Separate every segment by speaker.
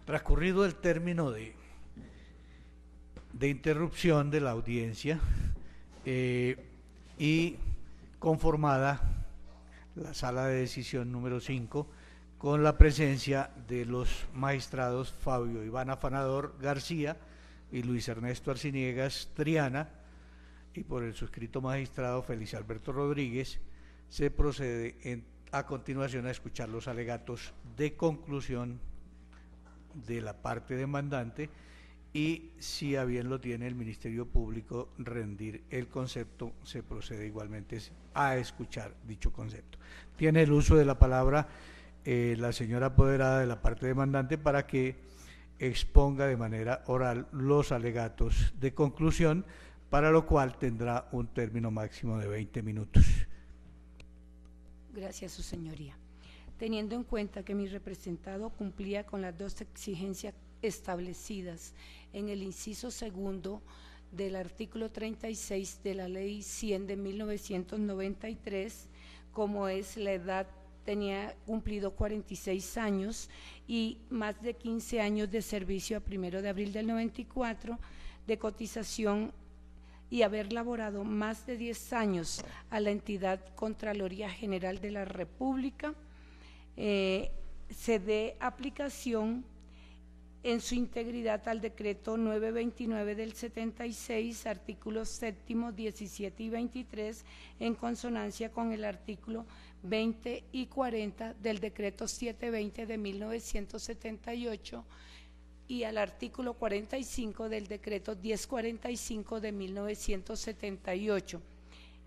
Speaker 1: Transcurrido el término de interrupción de la audiencia y conformada la sala de decisión número 5 con la presencia de los magistrados Fabio Iván Afanador García y Luis Ernesto Arciniegas Triana, y por el suscrito magistrado Félix Alberto Rodríguez, se procede a continuación a escuchar los alegatos de conclusión de la parte demandante y, si a bien lo tiene el Ministerio Público rendir el concepto, se procede igualmente a escuchar dicho concepto. Tiene el uso de la palabra la señora apoderada de la parte demandante para que exponga de manera oral los alegatos de conclusión, para lo cual tendrá un término máximo de 20 minutos.
Speaker 2: Gracias, su señoría. Teniendo en cuenta que mi representado cumplía con las dos exigencias establecidas en el inciso segundo del artículo 36 de la Ley 100 de 1993, como es la edad, tenía cumplido 46 años y más de 15 años de servicio a 1 de abril del 94, de cotización, y haber laborado más de 10 años a la entidad Contraloría General de la República, se dé aplicación en su integridad al decreto 929 del 76, artículos 7, 17 y 23, en consonancia con el artículo 20 y 40 del decreto 720 de 1978 y al artículo 45 del decreto 1045 de 1978.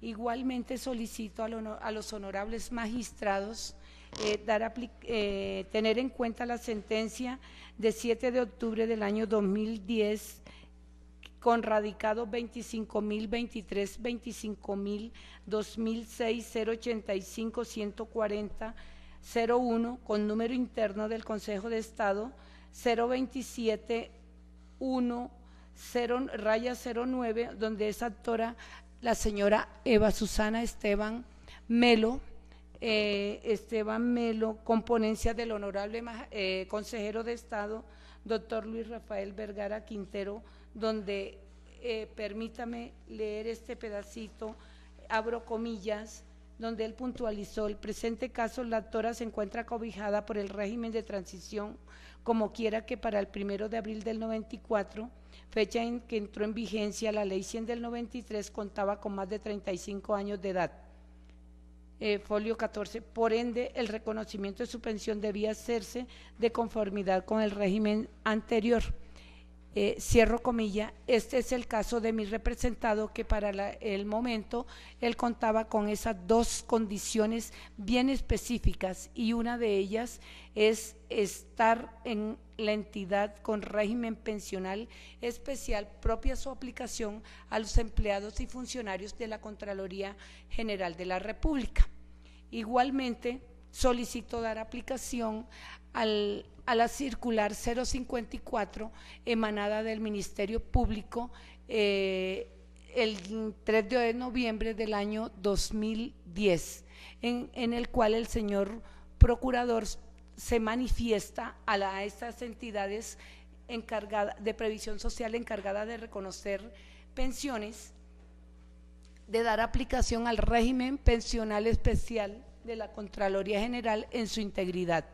Speaker 2: Igualmente solicito a los honorables magistrados tener en cuenta la sentencia de 7 de octubre del año 2010 con radicados 25.023, 25.000, 2006, 085, 140, 01, con número interno del Consejo de Estado 027 1 0-09, donde es actora la señora Eva Susana Esteban Melo, con ponencia del honorable consejero de Estado, doctor Luis Rafael Vergara Quintero, donde permítame leer este pedacito, abro comillas, donde él puntualizó: el presente caso, la actora se encuentra cobijada por el régimen de transición, como quiera que para el 1 de abril del 94, fecha en que entró en vigencia la Ley 100 del 93, contaba con más de 35 años de edad. Folio 14. Por ende, el reconocimiento de su pensión debía hacerse de conformidad con el régimen anterior. Cierro comilla. Este es el caso de mi representado, que para el momento él contaba con esas dos condiciones bien específicas, y una de ellas es estar en la entidad con régimen pensional especial propia su aplicación a los empleados y funcionarios de la Contraloría General de la República. Igualmente, solicito dar aplicación a la circular 054 emanada del Ministerio Público el 3 de noviembre del año 2010, en el cual el señor procurador se manifiesta a estas entidades de previsión social encargada de reconocer pensiones, de dar aplicación al régimen pensional especial de la Contraloría General en su integridad.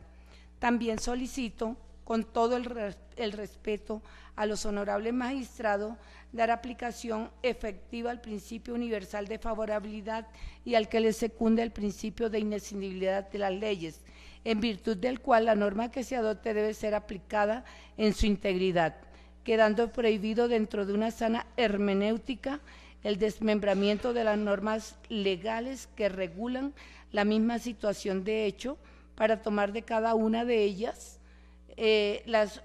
Speaker 2: También solicito, con todo el respeto a los honorables magistrados, dar aplicación efectiva al principio universal de favorabilidad y al que le secunda el principio de inescindibilidad de las leyes, en virtud del cual la norma que se adopte debe ser aplicada en su integridad, quedando prohibido, dentro de una sana hermenéutica, el desmembramiento de las normas legales que regulan la misma situación de hecho, para tomar de cada una de ellas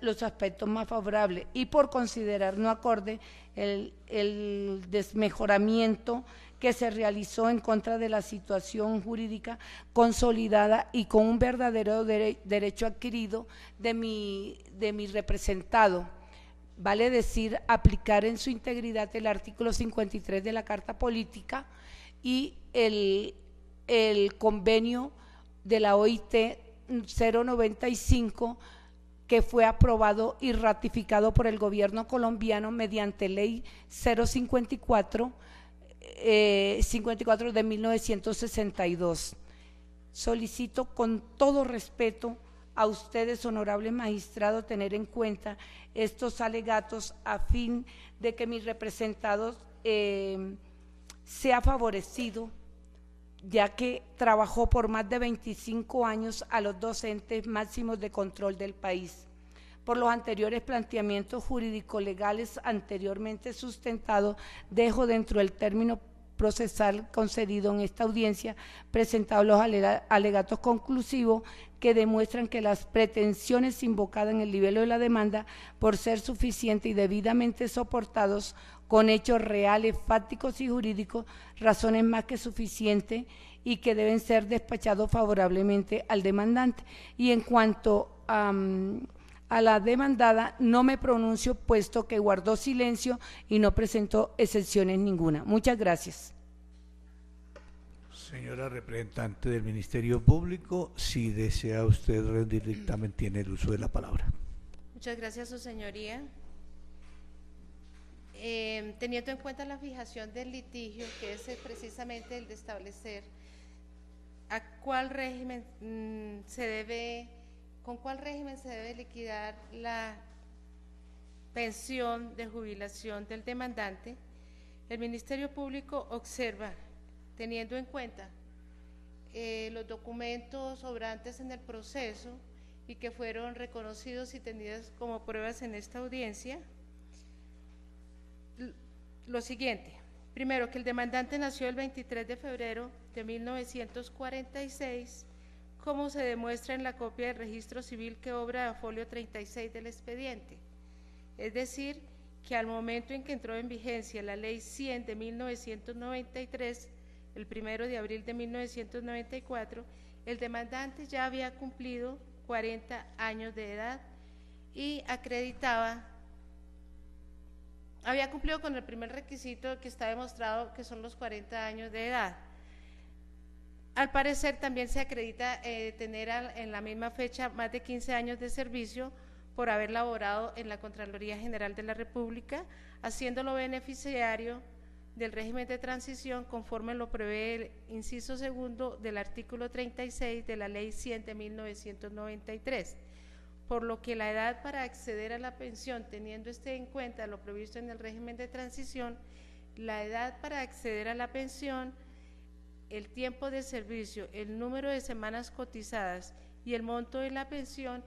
Speaker 2: los aspectos más favorables, y por considerar no acorde el desmejoramiento que se realizó en contra de la situación jurídica consolidada y con un verdadero derecho adquirido de mi representado. Vale decir, aplicar en su integridad el artículo 53 de la Carta Política y el convenio de la OIT 095 que fue aprobado y ratificado por el gobierno colombiano mediante ley 054 54 de 1962. Solicito con todo respeto a ustedes, honorable magistrado, tener en cuenta estos alegatos a fin de que mis representados sea favorecido, ya que trabajó por más de 25 años a los docentes máximos de control del país. Por los anteriores planteamientos jurídico-legales anteriormente sustentados, dejo dentro del término procesal concedido en esta audiencia presentados los alegatos conclusivos que demuestran que las pretensiones invocadas en el libelo de la demanda, por ser suficientes y debidamente soportados con hechos reales, fácticos y jurídicos, razones más que suficientes y que deben ser despachados favorablemente al demandante. Y en cuanto a la demandada, no me pronuncio, puesto que guardó silencio y no presentó excepciones ninguna. Muchas gracias.
Speaker 1: Señora representante del Ministerio Público, si desea usted rendir dictamen, tiene el uso de la palabra.
Speaker 3: Muchas gracias, su señoría. Teniendo en cuenta la fijación del litigio, que es precisamente el de establecer a cuál régimen con cuál régimen se debe liquidar la pensión de jubilación del demandante, el Ministerio Público observa, teniendo en cuenta los documentos sobrantes en el proceso y que fueron reconocidos y tenidos como pruebas en esta audiencia, lo siguiente: primero, que el demandante nació el 23 de febrero de 1946, como se demuestra en la copia del registro civil que obra a folio 36 del expediente, es decir, que al momento en que entró en vigencia la ley 100 de 1993, el 1 de abril de 1994, el demandante ya había cumplido 40 años de edad y había cumplido con el primer requisito que está demostrado, que son los 40 años de edad. Al parecer también se acredita tener en la misma fecha más de 15 años de servicio por haber laborado en la Contraloría General de la República, haciéndolo beneficiario del régimen de transición conforme lo prevé el inciso segundo del artículo 36 de la ley 100 de 1993, por lo que la edad para acceder a la pensión, teniendo en cuenta lo previsto en el régimen de transición, la edad para acceder a la pensión, el tiempo de servicio, el número de semanas cotizadas y el monto de la pensión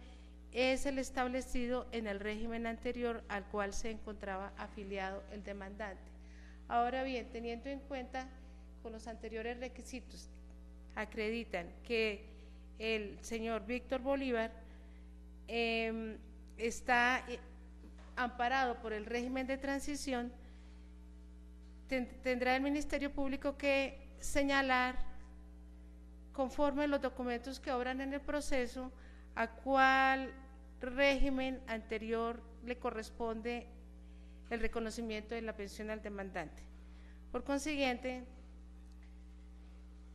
Speaker 3: es el establecido en el régimen anterior al cual se encontraba afiliado el demandante. Ahora bien, teniendo en cuenta con los anteriores requisitos, acreditan que el señor Víctor Bolívar está amparado por el régimen de transición, tendrá el Ministerio Público que señalar, conforme los documentos que obran en el proceso, a cuál régimen anterior le corresponde el reconocimiento de la pensión al demandante. Por consiguiente,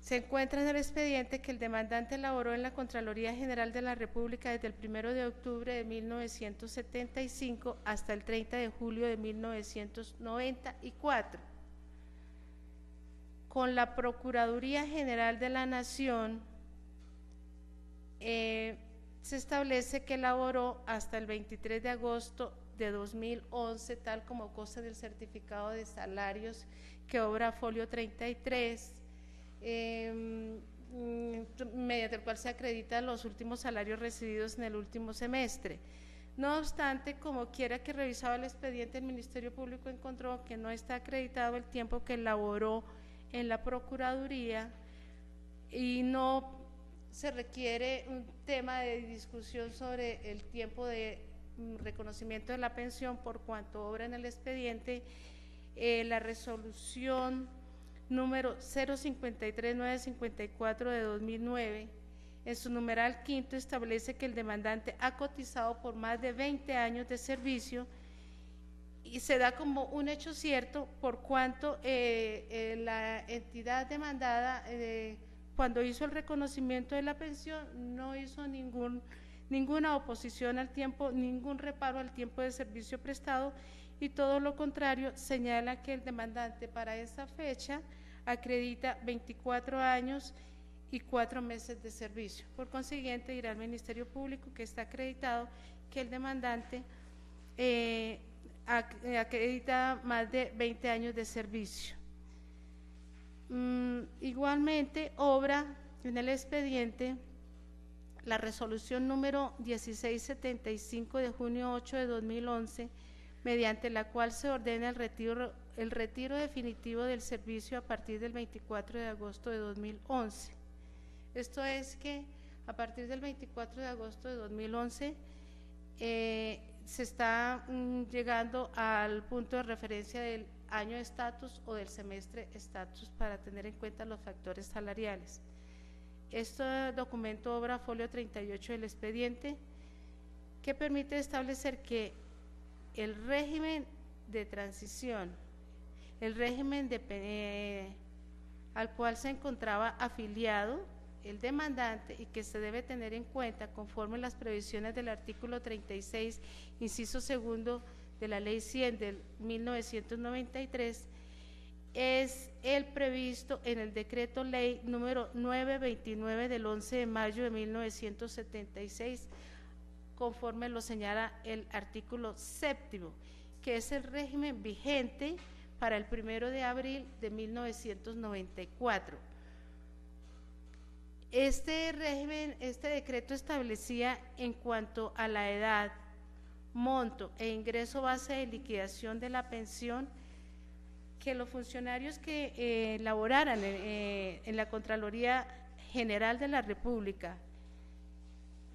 Speaker 3: se encuentra en el expediente que el demandante laboró en la Contraloría General de la República desde el 1 de octubre de 1975 hasta el 30 de julio de 1994. Con la Procuraduría General de la Nación se establece que laboró hasta el 23 de agosto de 2011, tal como consta del certificado de salarios que obra folio 33, mediante el cual se acreditan los últimos salarios recibidos en el último semestre. No obstante, como quiera que revisaba el expediente, el Ministerio Público encontró que no está acreditado el tiempo que laboró en la Procuraduría y no se requiere un tema de discusión sobre el tiempo de reconocimiento de la pensión, por cuanto obra en el expediente la resolución número 053-954 de 2009, en su numeral quinto establece que el demandante ha cotizado por más de 20 años de servicio y se da como un hecho cierto por cuanto la entidad demandada cuando hizo el reconocimiento de la pensión no hizo ningún ninguna oposición al tiempo, ningún reparo al tiempo de servicio prestado, y todo lo contrario, señala que el demandante para esa fecha acredita 24 años y 4 meses de servicio. Por consiguiente, dirá el Ministerio Público que está acreditado que el demandante acredita más de 20 años de servicio. Igualmente, obra en el expediente la resolución número 1675 de junio 8 de 2011, mediante la cual se ordena el retiro definitivo del servicio a partir del 24 de agosto de 2011. Esto es que a partir del 24 de agosto de 2011 se está llegando al punto de referencia del año estatus o del semestre estatus para tener en cuenta los factores salariales. Este documento obra folio 38 del expediente, que permite establecer que el régimen de transición, el régimen al cual se encontraba afiliado el demandante y que se debe tener en cuenta conforme las previsiones del artículo 36, inciso segundo de la Ley 100 del 1993, es el previsto en el decreto ley número 929 del 11 de mayo de 1976, conforme lo señala el artículo séptimo, que es el régimen vigente para el 1 de abril de 1994. Este régimen, este decreto establecía en cuanto a la edad, monto e ingreso base de liquidación de la pensión, que los funcionarios que laboraran en la Contraloría General de la República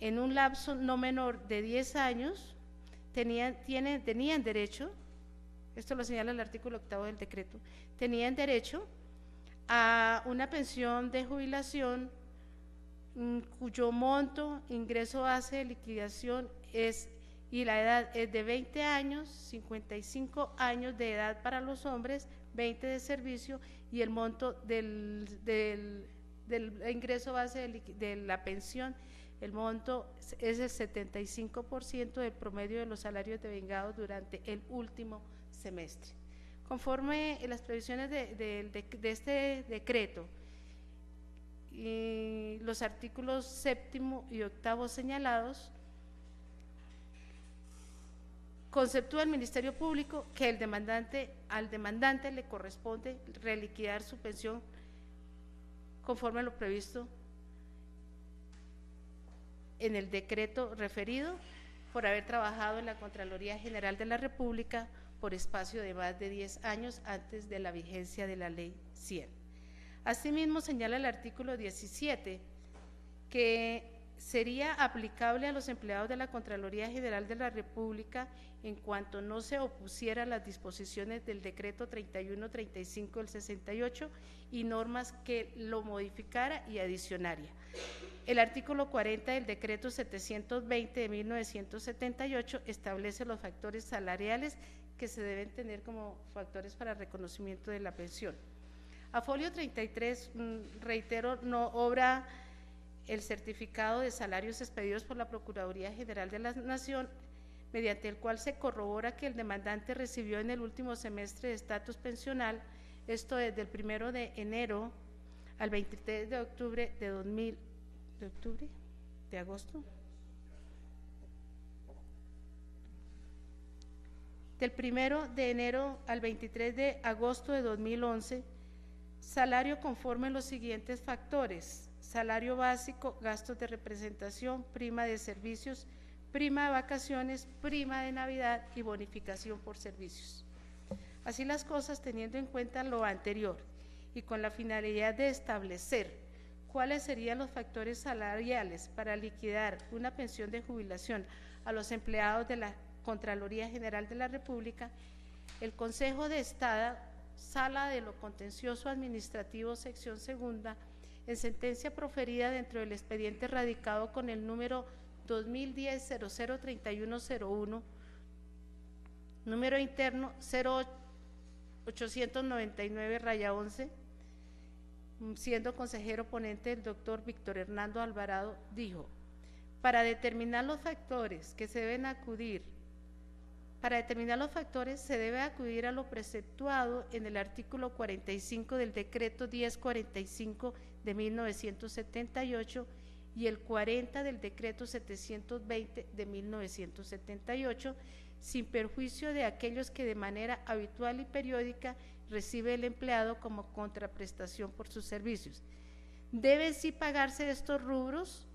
Speaker 3: en un lapso no menor de 10 años tenían derecho, esto lo señala el artículo 8 del decreto, tenían derecho a una pensión de jubilación cuyo monto, ingreso base de liquidación y la edad es de 20 años, 55 años de edad para los hombres, 20 de servicio, y el monto del ingreso base de la pensión, el monto es el 75% del promedio de los salarios devengados durante el último semestre. Conforme las previsiones de este decreto y los artículos 7º y 8º señalados, conceptúa el Ministerio Público que al demandante le corresponde reliquidar su pensión conforme a lo previsto en el decreto referido por haber trabajado en la Contraloría General de la República por espacio de más de 10 años antes de la vigencia de la Ley 100. Asimismo, señala el artículo 17 que sería aplicable a los empleados de la Contraloría General de la República en cuanto no se opusiera a las disposiciones del decreto 3135 del 68 y normas que lo modificara y adicionaria. El artículo 40 del decreto 720 de 1978 establece los factores salariales que se deben tener como factores para reconocimiento de la pensión. A folio 33, reitero, no obra el certificado de salarios expedidos por la Procuraduría General de la Nación, mediante el cual se corrobora que el demandante recibió en el último semestre de estatus pensional, esto desde el 1 de enero al 23 de octubre de agosto, del 1 de enero al 23 de agosto de 2011, salario conforme a los siguientes factores: salario básico, gastos de representación, prima de servicios, prima de vacaciones, prima de Navidad y bonificación por servicios. Así las cosas, teniendo en cuenta lo anterior y con la finalidad de establecer cuáles serían los factores salariales para liquidar una pensión de jubilación a los empleados de la Contraloría General de la República, el Consejo de Estado, Sala de lo Contencioso Administrativo, sección segunda, en sentencia proferida dentro del expediente radicado con el número 2010-003101, número interno 0899-11, siendo consejero ponente el doctor Víctor Hernando Alvarado, dijo: Para determinar los factores que se deben acudir, para determinar los factores se debe acudir a lo preceptuado en el artículo 45 del decreto 1045 de 1978 y el 40 del decreto 720 de 1978, sin perjuicio de aquellos que de manera habitual y periódica recibe el empleado como contraprestación por sus servicios. Deben sí pagarse estos rubros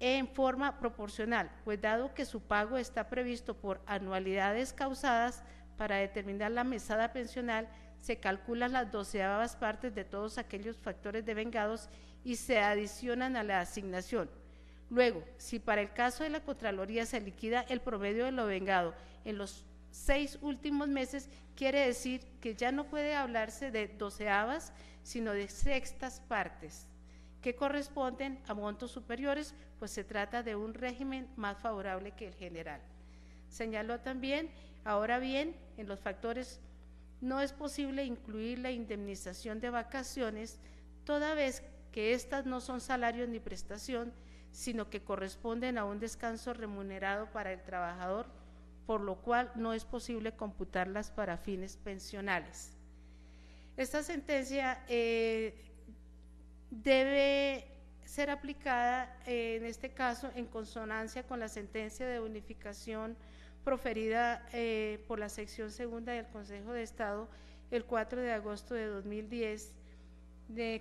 Speaker 3: en forma proporcional, pues dado que su pago está previsto por anualidades causadas, para determinar la mesada pensional se calculan las 12ª partes de todos aquellos factores devengados y se adicionan a la asignación. Luego, si para el caso de la Contraloría se liquida el promedio de lo vengado en los 6 últimos meses, quiere decir que ya no puede hablarse de 12ª, sino de 6ª partes, que corresponden a montos superiores, pues se trata de un régimen más favorable que el general. Señaló también, ahora bien, en los factores no es posible incluir la indemnización de vacaciones, toda vez que estas no son salarios ni prestación, sino que corresponden a un descanso remunerado para el trabajador, por lo cual no es posible computarlas para fines pensionales. Esta sentencia debe ser aplicada en este caso en consonancia con la sentencia de unificación proferida por la sección segunda del Consejo de Estado el 4 de agosto de 2010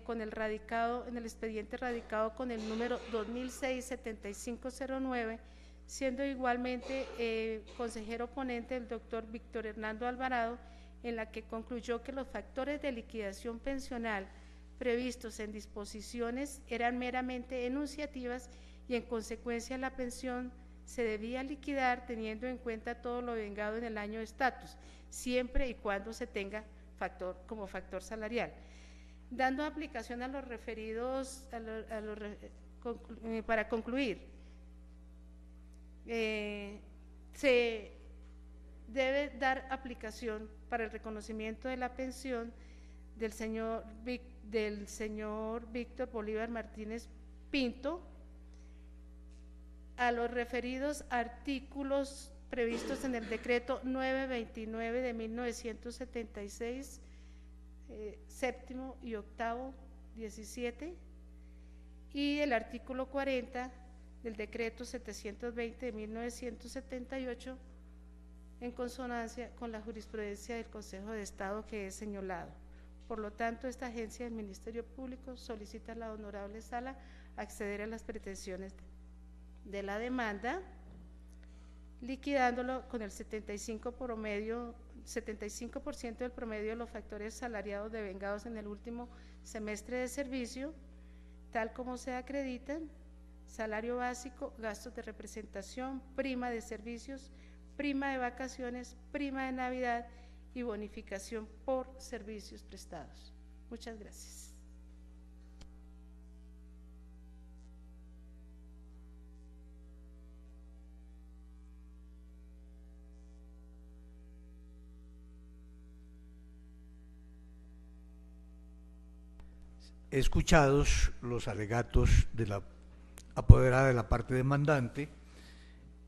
Speaker 3: con el radicado en el expediente radicado con el número 2006-7509, siendo igualmente consejero ponente el doctor Víctor Hernando Alvarado, en la que concluyó que los factores de liquidación pensional previstos en disposiciones eran meramente enunciativas y en consecuencia la pensión se debía liquidar teniendo en cuenta todo lo vengado en el año de estatus, siempre y cuando se tenga como factor salarial. Dando aplicación a los referidos, para concluir, se debe dar aplicación para el reconocimiento de la pensión del señor Víctor Bolívar Martínez Pinto a los referidos artículos previstos en el decreto 929 de 1976, séptimo y octavo 17, y el artículo 40 del decreto 720 de 1978, en consonancia con la jurisprudencia del Consejo de Estado que he señalado. Por lo tanto, esta agencia del Ministerio Público solicita a la honorable sala acceder a las pretensiones de la demanda, liquidándolo con el 75% del promedio de los factores salariados devengados en el último semestre de servicio, tal como se acreditan: salario básico, gastos de representación, prima de servicios, prima de vacaciones, prima de Navidad y bonificación por servicios prestados. Muchas gracias.
Speaker 1: Escuchados los alegatos de la apoderada de la parte demandante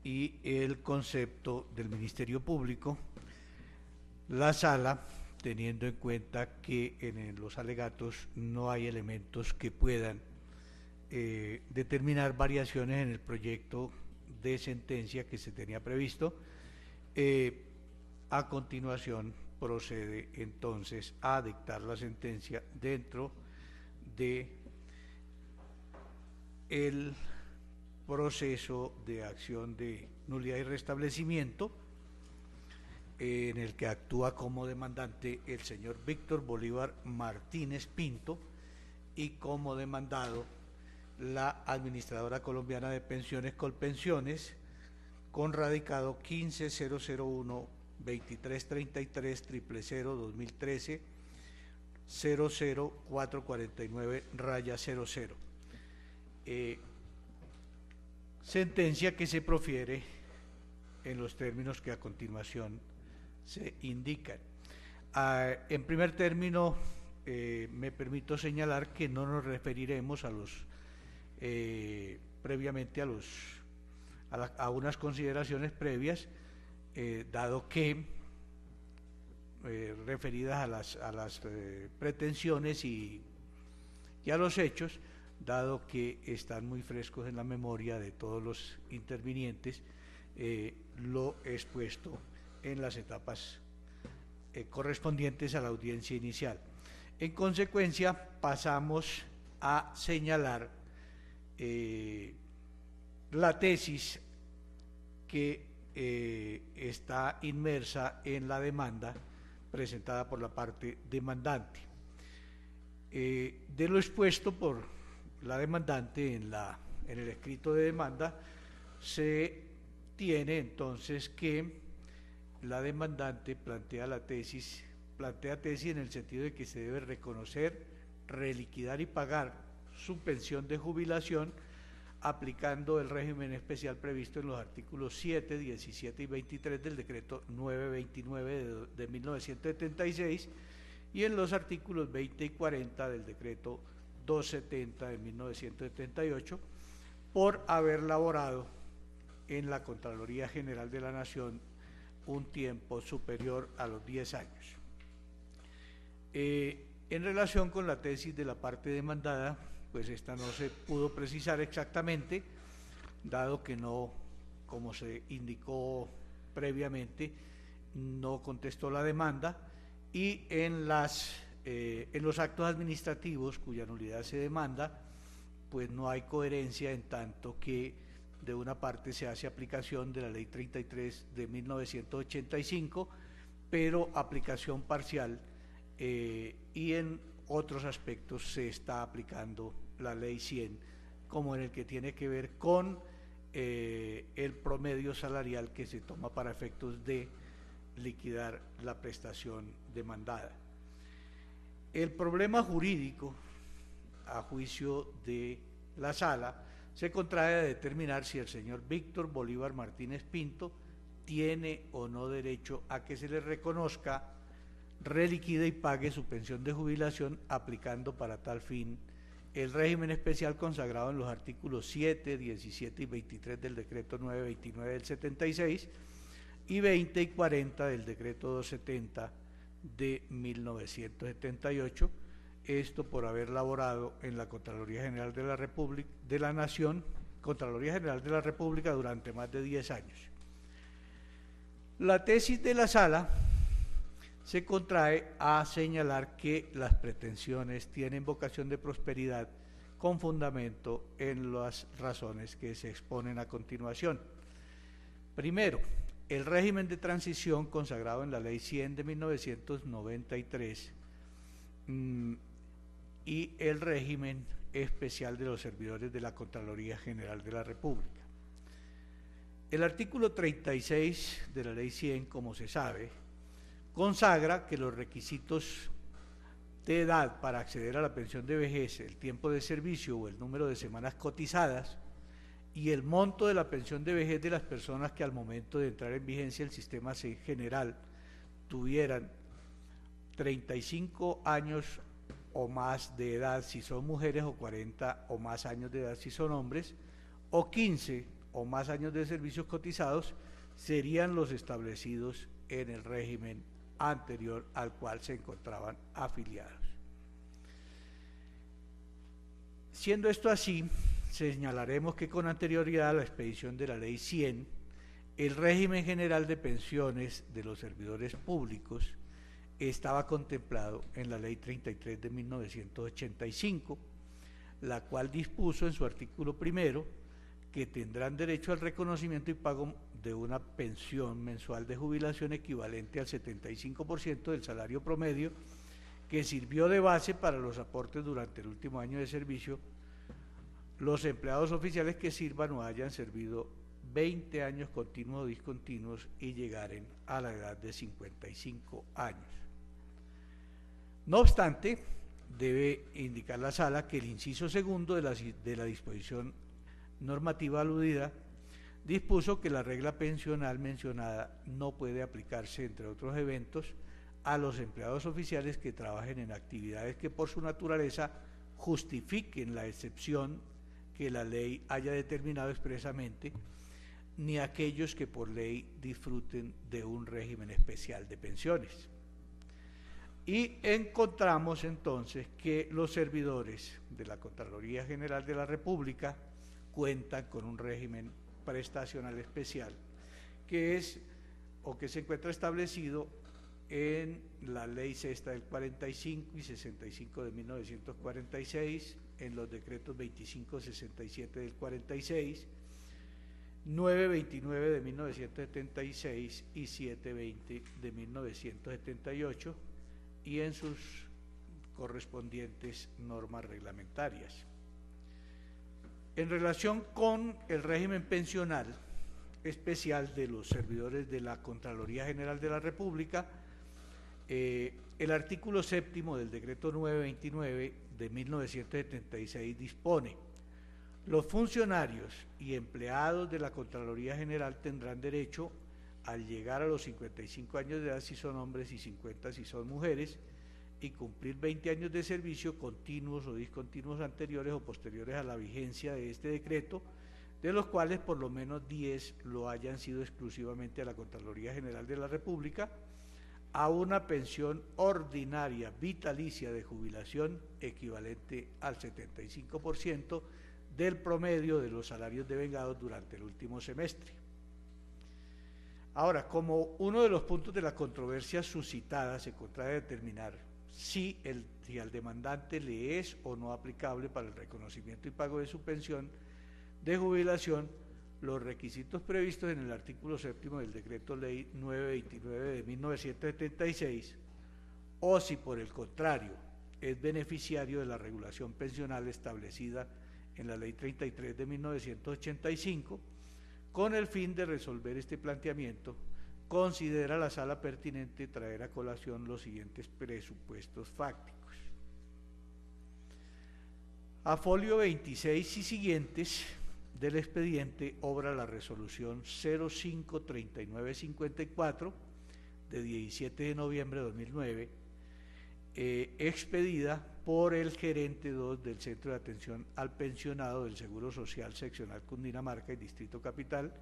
Speaker 1: y el concepto del Ministerio Público, la sala, teniendo en cuenta que en los alegatos no hay elementos que puedan determinar variaciones en el proyecto de sentencia que se tenía previsto, a continuación procede entonces a dictar la sentencia dentro de el proceso de acción de nulidad y restablecimiento, en el que actúa como demandante el señor Víctor Bolívar Martínez Pinto y como demandado la Administradora Colombiana de Pensiones Colpensiones, con radicado 15-001-2333-000-2013 00449-00. Sentencia que se profiere en los términos que a continuación se indican. En primer término, me permito señalar que no nos referiremos a los previamente a unas consideraciones previas, dado que referidas a las pretensiones y a los hechos, dado que están muy frescos en la memoria de todos los intervinientes, lo expuesto en las etapas correspondientes a la audiencia inicial. En consecuencia, pasamos a señalar la tesis que está inmersa en la demanda presentada por la parte demandante. De lo expuesto por la demandante en el escrito de demanda, se tiene entonces que la demandante plantea tesis en el sentido de que se debe reconocer, reliquidar y pagar su pensión de jubilación aplicando el régimen especial previsto en los artículos 7, 17 y 23 del decreto 929 de 1976 y en los artículos 20 y 40 del decreto 270 de 1978 por haber laborado en la Contraloría General de la Nación un tiempo superior a los 10 años. En relación con la tesis de la parte demandada, pues esta no se pudo precisar exactamente, dado que no, como se indicó previamente, no contestó la demanda, y en los actos administrativos cuya nulidad se demanda, pues no hay coherencia en tanto que de una parte se hace aplicación de la Ley 33 de 1985, pero aplicación parcial, y en otros aspectos se está aplicando la Ley 100, como en el que tiene que ver con el promedio salarial que se toma para efectos de liquidar la prestación demandada. El problema jurídico, a juicio de la Sala, se contrae a determinar si el señor Víctor Bolívar Martínez Pinto tiene o no derecho a que se le reconozca, reliquide y pague su pensión de jubilación aplicando para tal fin el régimen especial consagrado en los artículos 7, 17 y 23 del decreto 929 del 76 y 20 y 40 del decreto 270 de 1978, esto por haber laborado en la Contraloría General de la República de la Nación, Contraloría General de la República durante más de 10 años. La tesis de la Sala se contrae a señalar que las pretensiones tienen vocación de prosperidad con fundamento en las razones que se exponen a continuación. Primero, el régimen de transición consagrado en la Ley 100 de 1993 y el régimen especial de los servidores de la Contraloría General de la República. El artículo 36 de la Ley 100, como se sabe, consagra que los requisitos de edad para acceder a la pensión de vejez, el tiempo de servicio o el número de semanas cotizadas y el monto de la pensión de vejez de las personas que al momento de entrar en vigencia el sistema general tuvieran 35 años o más de edad si son mujeres o 40 o más años de edad si son hombres o 15 o más años de servicios cotizados serían los establecidos en el régimen anterior al cual se encontraban afiliados. Siendo esto así, señalaremos que con anterioridad a la expedición de la Ley 100, el régimen general de pensiones de los servidores públicos estaba contemplado en la Ley 33 de 1985, la cual dispuso en su artículo primero que tendrán derecho al reconocimiento y pago de una pensión mensual de jubilación equivalente al 75% del salario promedio que sirvió de base para los aportes durante el último año de servicio los empleados oficiales que sirvan o hayan servido 20 años continuos o discontinuos y llegaren a la edad de 55 años. No obstante, debe indicar la Sala que el inciso segundo de la disposición normativa aludida dispuso que la regla pensional mencionada no puede aplicarse, entre otros eventos, a los empleados oficiales que trabajen en actividades que por su naturaleza justifiquen la excepción que la ley haya determinado expresamente, ni aquellos que por ley disfruten de un régimen especial de pensiones. Y encontramos entonces que los servidores de la Contraloría General de la República cuentan con un régimen prestacional especial que es o que se encuentra establecido en la Ley Sexta del 45 y 65 de 1946, en los decretos 2567 del 46, 929 de 1976 y 720 de 1978, y en sus correspondientes normas reglamentarias. En relación con el régimen pensional especial de los servidores de la Contraloría General de la República, el artículo 7º del decreto 929 de 1976 dispone: los funcionarios y empleados de la Contraloría General tendrán derecho, al llegar a los 55 años de edad si son hombres y 50 si son mujeres, y cumplir 20 años de servicio continuos o discontinuos anteriores o posteriores a la vigencia de este decreto, de los cuales por lo menos 10 lo hayan sido exclusivamente a la Contraloría General de la República, a una pensión ordinaria vitalicia de jubilación equivalente al 75% del promedio de los salarios devengados durante el último semestre. Ahora, como uno de los puntos de la controversia suscitada se contrae determinar si al demandante le es o no aplicable para el reconocimiento y pago de su pensión de jubilación los requisitos previstos en el artículo 7º del Decreto Ley 929 de 1976, o si por el contrario es beneficiario de la regulación pensional establecida en la Ley 33 de 1985, con el fin de resolver este planteamiento, considera la Sala pertinente traer a colación los siguientes presupuestos fácticos. A folio 26 y siguientes del expediente obra la resolución 053954 de 17 de noviembre de 2009, expedida por el gerente 2 del Centro de Atención al Pensionado del Seguro Social Seccional Cundinamarca y Distrito Capital,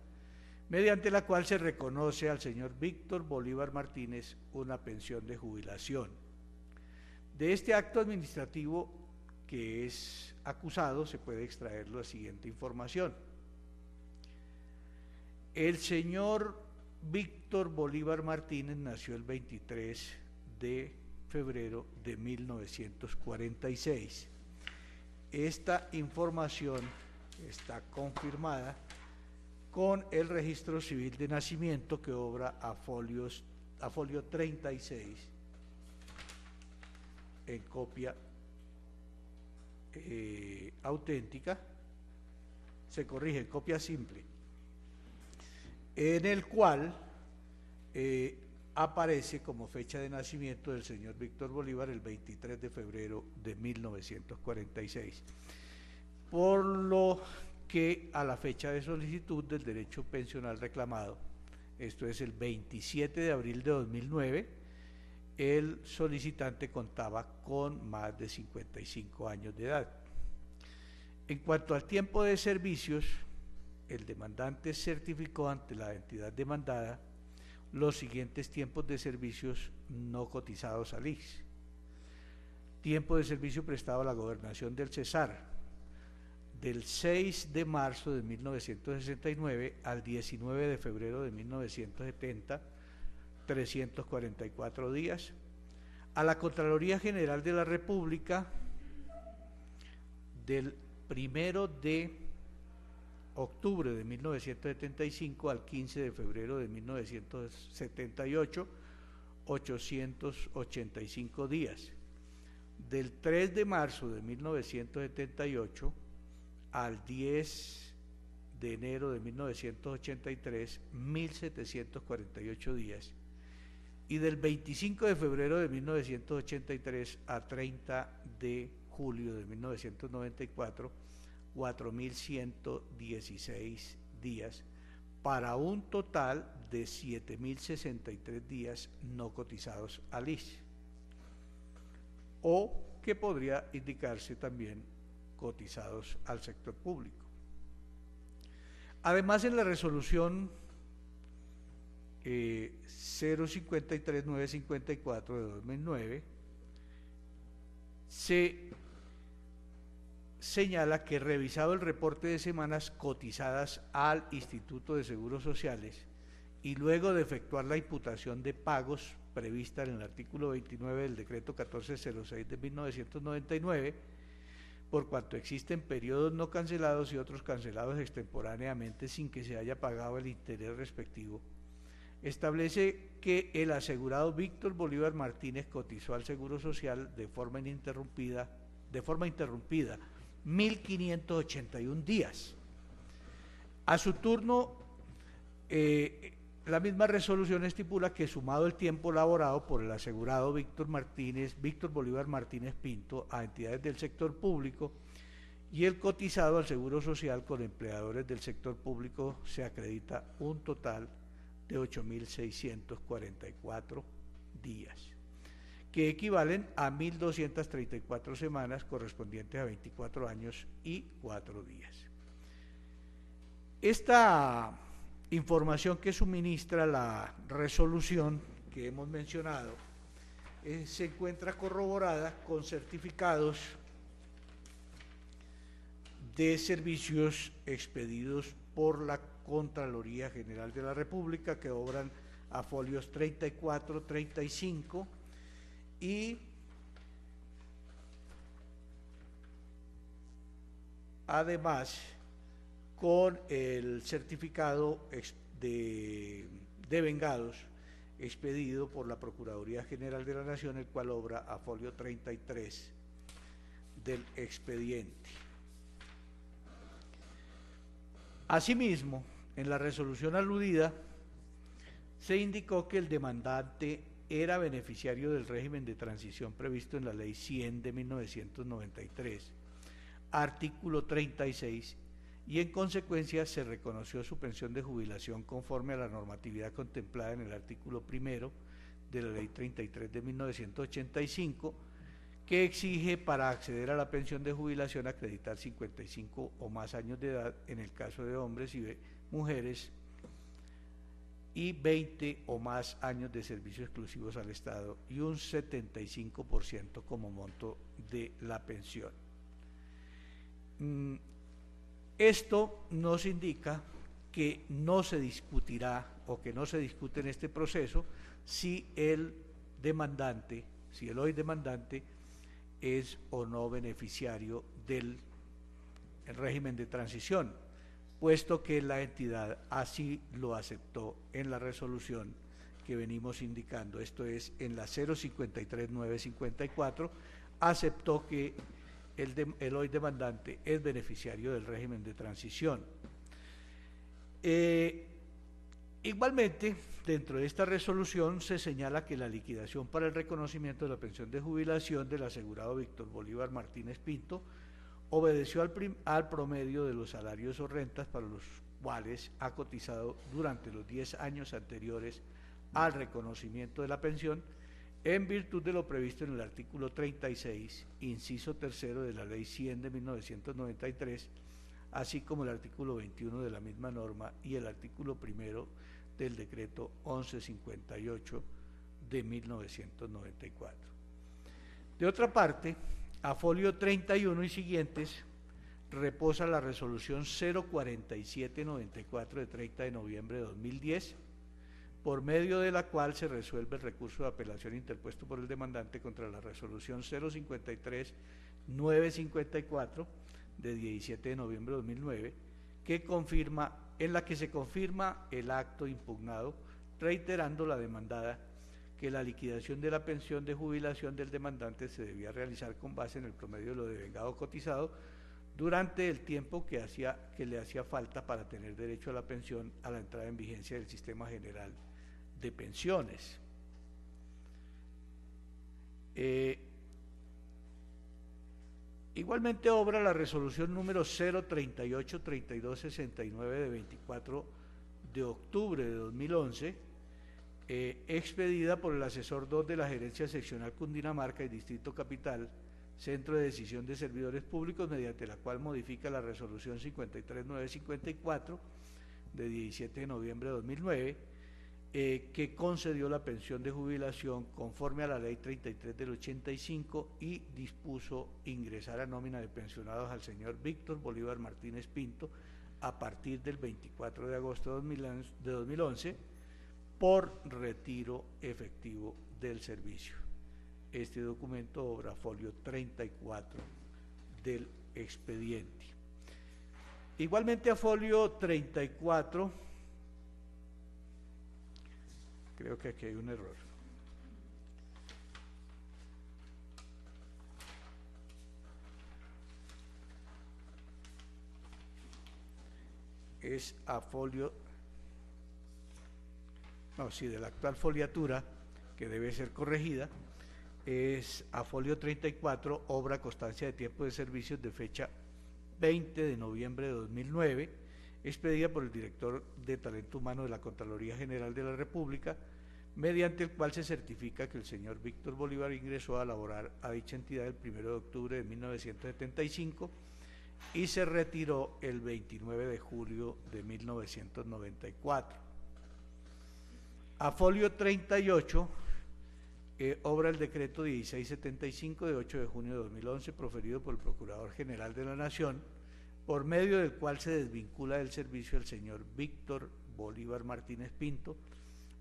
Speaker 1: mediante la cual se reconoce al señor Víctor Bolívar Martínez una pensión de jubilación. De este acto administrativo que es acusado se puede extraer la siguiente información. El señor Víctor Bolívar Martínez nació el 23 de febrero de 1946. Esta información está confirmada con el registro civil de nacimiento que obra a folio 36 en copia auténtica, se corrige, copia simple, en el cual aparece como fecha de nacimiento del señor Víctor Bolívar el 23 de febrero de 1946, por lo que a la fecha de solicitud del derecho pensional reclamado, esto es el 27 de abril de 2009, el solicitante contaba con más de 55 años de edad. En cuanto al tiempo de servicios, el demandante certificó ante la entidad demandada los siguientes tiempos de servicios no cotizados al ICS. Tiempo de servicio prestado a la gobernación del Cesar, del 6 de marzo de 1969 al 19 de febrero de 1970, 344 días. A la Contraloría General de la República, del 1 de octubre de 1975 al 15 de febrero de 1978, 885 días. Del 3 de marzo de 1978 al 10 de enero de 1983, 1.748 días. Y del 25 de febrero de 1983 a 30 de julio de 1994, 4.116 días, para un total de 7.063 días no cotizados al ICS, o que podría indicarse también cotizados al sector público. Además, en la resolución 053-954 de 2009 se señala que, revisado el reporte de semanas cotizadas al Instituto de Seguros Sociales y luego de efectuar la imputación de pagos prevista en el artículo 29 del decreto 1406 de 1999, por cuanto existen periodos no cancelados y otros cancelados extemporáneamente sin que se haya pagado el interés respectivo, establece que el asegurado Víctor Bolívar Martínez cotizó al Seguro Social de forma interrumpida 1.581 días. A su turno, la misma resolución estipula que, sumado el tiempo laborado por el asegurado Víctor Bolívar Martínez Pinto a entidades del sector público y el cotizado al Seguro Social con empleadores del sector público, se acredita un total de 8.644 días, que equivalen a 1.234 semanas correspondientes a 24 años y 4 días. Esta información que suministra la resolución que hemos mencionado se encuentra corroborada con certificados de servicios expedidos por la Contraloría General de la República, que obran a folios 34, 35 y además con el certificado de vengados expedido por la Procuraduría General de la Nación, el cual obra a folio 33 del expediente. Asimismo, en la resolución aludida se indicó que el demandante era beneficiario del régimen de transición previsto en la Ley 100 de 1993, artículo 36, y en consecuencia se reconoció su pensión de jubilación conforme a la normatividad contemplada en el artículo 1 de la Ley 33 de 1985, que exige, para acceder a la pensión de jubilación, acreditar 55 o más años de edad en el caso de hombres y mujeres y 20 o más años de servicios exclusivos al Estado y un 75% como monto de la pensión. Esto nos indica que no se discutirá o que no se discute en este proceso si el hoy demandante es o no beneficiario del régimen de transición, puesto que la entidad así lo aceptó en la resolución que venimos indicando, esto es, en la 053-954, aceptó que el hoy demandante es beneficiario del régimen de transición. Igualmente, dentro de esta resolución se señala que la liquidación para el reconocimiento de la pensión de jubilación del asegurado Víctor Bolívar Martínez Pinto obedeció al promedio de los salarios o rentas para los cuales ha cotizado durante los 10 años anteriores al reconocimiento de la pensión, en virtud de lo previsto en el artículo 36, inciso tercero de la Ley 100 de 1993, así como el artículo 21 de la misma norma y el artículo 1 del decreto 1158 de 1994. De otra parte, a folio 31 y siguientes reposa la resolución 04794 de 30 de noviembre de 2010, por medio de la cual se resuelve el recurso de apelación interpuesto por el demandante contra la resolución 053-954 de 17 de noviembre de 2009, en la que se confirma el acto impugnado, reiterando la demandada que la liquidación de la pensión de jubilación del demandante se debía realizar con base en el promedio de lo devengado cotizado durante el tiempo que le hacía falta para tener derecho a la pensión a la entrada en vigencia del Sistema General de Pensiones. Igualmente obra la resolución número 038-3269 de 24 de octubre de 2011, expedida por el asesor 2 de la Gerencia Seccional Cundinamarca y Distrito Capital, Centro de Decisión de Servidores Públicos, mediante la cual modifica la resolución 53954 de 17 de noviembre de 2009, que concedió la pensión de jubilación conforme a la ley 33 del 85 y dispuso ingresar a nómina de pensionados al señor Víctor Bolívar Martínez Pinto a partir del 24 de agosto de 2011 por retiro efectivo del servicio. Este documento obra folio 34 del expediente. Igualmente a folio 34, creo que aquí hay un error. Es a folio, no, sí, de la actual foliatura, que debe ser corregida, es a folio 34, obra constancia de tiempo de servicios de fecha 20 de noviembre de 2009, expedida por el director de Talento Humano de la Contraloría General de la República, mediante el cual se certifica que el señor Víctor Bolívar ingresó a laborar a dicha entidad el 1 de octubre de 1975 y se retiró el 29 de julio de 1994. A folio 38, obra el decreto 1675 de 8 de junio de 2011, proferido por el Procurador General de la Nación, por medio del cual se desvincula del servicio el señor Víctor Bolívar Martínez Pinto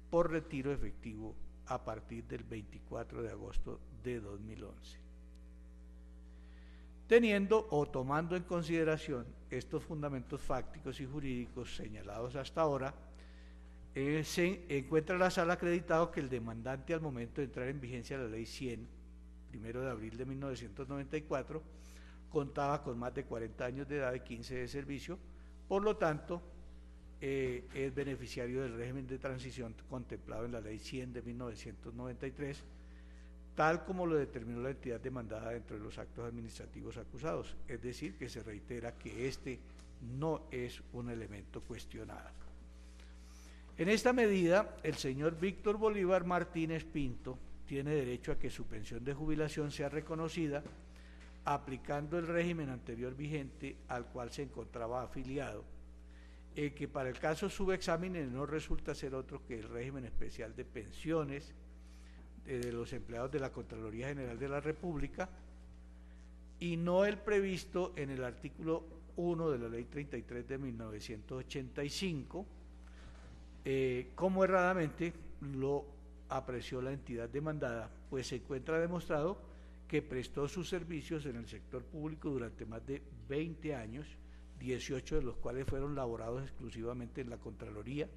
Speaker 1: por retiro efectivo a partir del 24 de agosto de 2011. Teniendo o tomando en consideración estos fundamentos fácticos y jurídicos señalados hasta ahora, se encuentra la sala acreditado que el demandante, al momento de entrar en vigencia la ley 100, 1 de abril de 1994, contaba con más de 40 años de edad y 15 de servicio, por lo tanto, es beneficiario del régimen de transición contemplado en la ley 100 de 1993, tal como lo determinó la entidad demandada dentro de los actos administrativos acusados, es decir, que se reitera que este no es un elemento cuestionado. En esta medida, el señor Víctor Bolívar Martínez Pinto tiene derecho a que su pensión de jubilación sea reconocida aplicando el régimen anterior vigente al cual se encontraba afiliado, que para el caso subexámenes no resulta ser otro que el régimen especial de pensiones de los empleados de la Contraloría General de la República y no el previsto en el artículo 1 de la Ley 33 de 1985, como erradamente lo apreció la entidad demandada, pues se encuentra demostrado que prestó sus servicios en el sector público durante más de 20 años, 18 de los cuales fueron laborados exclusivamente en la Contraloría,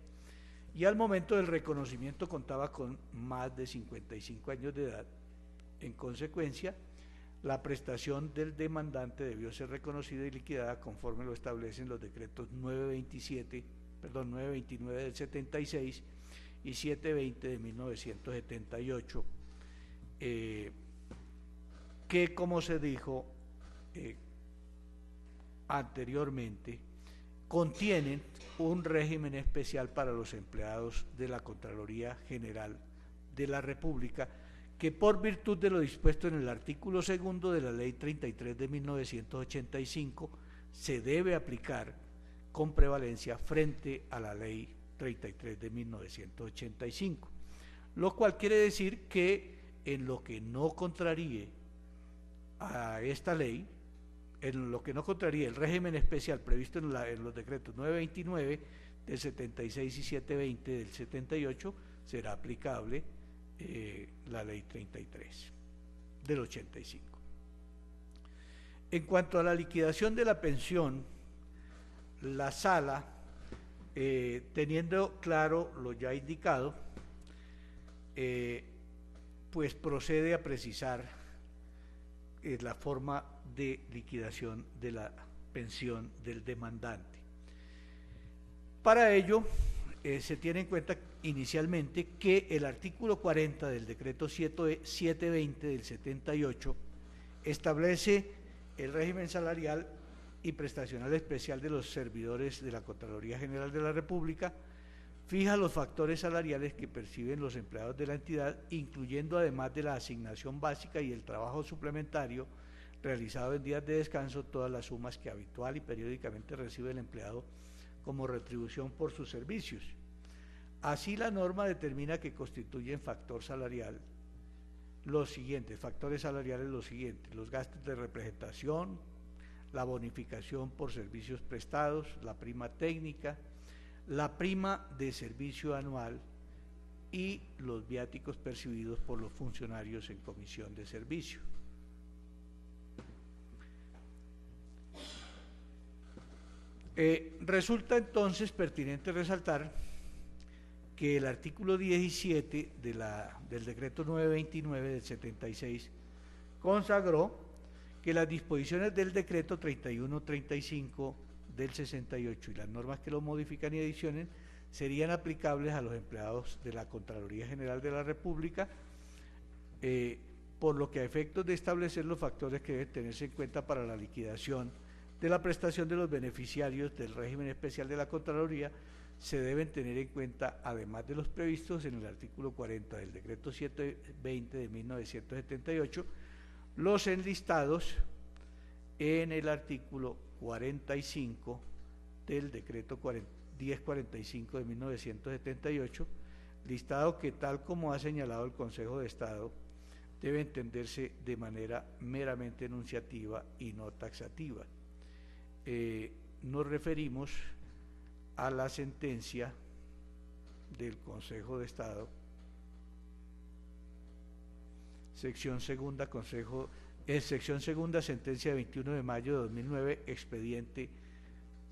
Speaker 1: y al momento del reconocimiento contaba con más de 55 años de edad. En consecuencia, la prestación del demandante debió ser reconocida y liquidada conforme lo establecen los decretos 929 del 76 y 720 de 1978, que, como se dijo anteriormente, contienen un régimen especial para los empleados de la Contraloría General de la República, que por virtud de lo dispuesto en el artículo 2 de la Ley 33 de 1985 se debe aplicar con prevalencia frente a la Ley 33 de 1985, lo cual quiere decir que en lo que no contraríe a esta ley, en lo que no contraría el régimen especial previsto en los decretos 929 del 76 y 720 del 78, será aplicable la ley 33 del 85. En cuanto a la liquidación de la pensión, la sala, teniendo claro lo ya indicado, pues procede a precisar la forma de liquidación de la pensión del demandante. Para ello, se tiene en cuenta inicialmente que el artículo 40 del decreto 720 del 78 establece el régimen salarial y prestacional especial de los servidores de la Contraloría General de la República, fija los factores salariales que perciben los empleados de la entidad, incluyendo además de la asignación básica y el trabajo suplementario realizado en días de descanso, todas las sumas que habitual y periódicamente recibe el empleado como retribución por sus servicios. Así, la norma determina que constituyen factor salarial los siguientes, factores salariales los siguientes: los gastos de representación, la bonificación por servicios prestados, la prima técnica, la prima de servicio anual y los viáticos percibidos por los funcionarios en comisión de servicio. Resulta entonces pertinente resaltar que el artículo 17 del decreto 929 del 76 consagró que las disposiciones del decreto 3135 del 68 y las normas que lo modifican y adicionen serían aplicables a los empleados de la Contraloría General de la República, por lo que a efectos de establecer los factores que deben tenerse en cuenta para la liquidación de la prestación de los beneficiarios del régimen especial de la Contraloría, se deben tener en cuenta, además de los previstos en el artículo 40 del decreto 720 de 1978, los enlistados en el artículo 45 del decreto 1045 de 1978, listado que, tal como ha señalado el Consejo de Estado, debe entenderse de manera meramente enunciativa y no taxativa. Nos referimos a la sentencia del Consejo de Estado, sección segunda, sentencia de 21 de mayo de 2009, expediente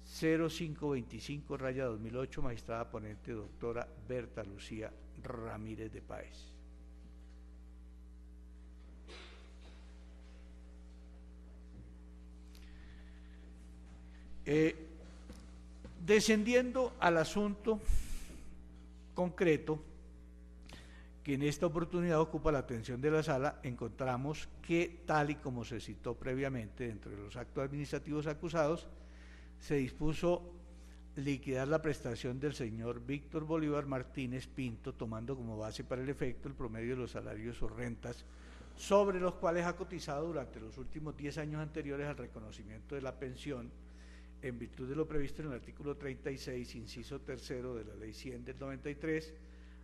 Speaker 1: 0525/2008, magistrada ponente doctora Berta Lucía Ramírez de Páez. Descendiendo al asunto concreto que en esta oportunidad ocupa la atención de la sala, encontramos que, tal y como se citó previamente dentro de los actos administrativos acusados, se dispuso liquidar la prestación del señor Víctor Bolívar Martínez Pinto, tomando como base para el efecto el promedio de los salarios o rentas sobre los cuales ha cotizado durante los últimos 10 años anteriores al reconocimiento de la pensión, en virtud de lo previsto en el artículo 36, inciso tercero de la Ley 100 del 93,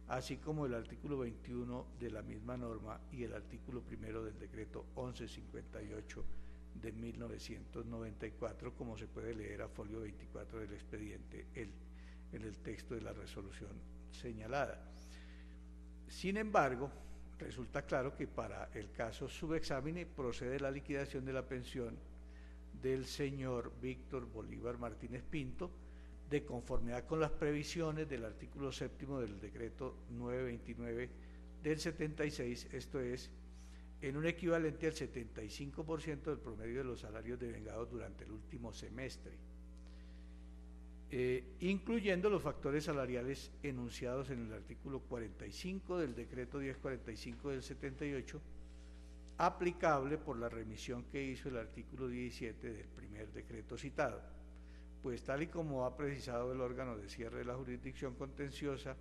Speaker 1: así como el artículo 21 de la misma norma y el artículo primero del decreto 1158 de 1994, como se puede leer a folio 24 del expediente en el texto de la resolución señalada. Sin embargo, resulta claro que para el caso subexámine procede la liquidación de la pensión del señor Víctor Bolívar Martínez Pinto, de conformidad con las previsiones del artículo séptimo del decreto 929 del 76, esto es, en un equivalente al 75% del promedio de los salarios devengados durante el último semestre, incluyendo los factores salariales enunciados en el artículo 45 del decreto 1045 del 78, aplicable por la remisión que hizo el artículo 17 del primer decreto citado, pues tal y como ha precisado el órgano de cierre de la jurisdicción contenciosa,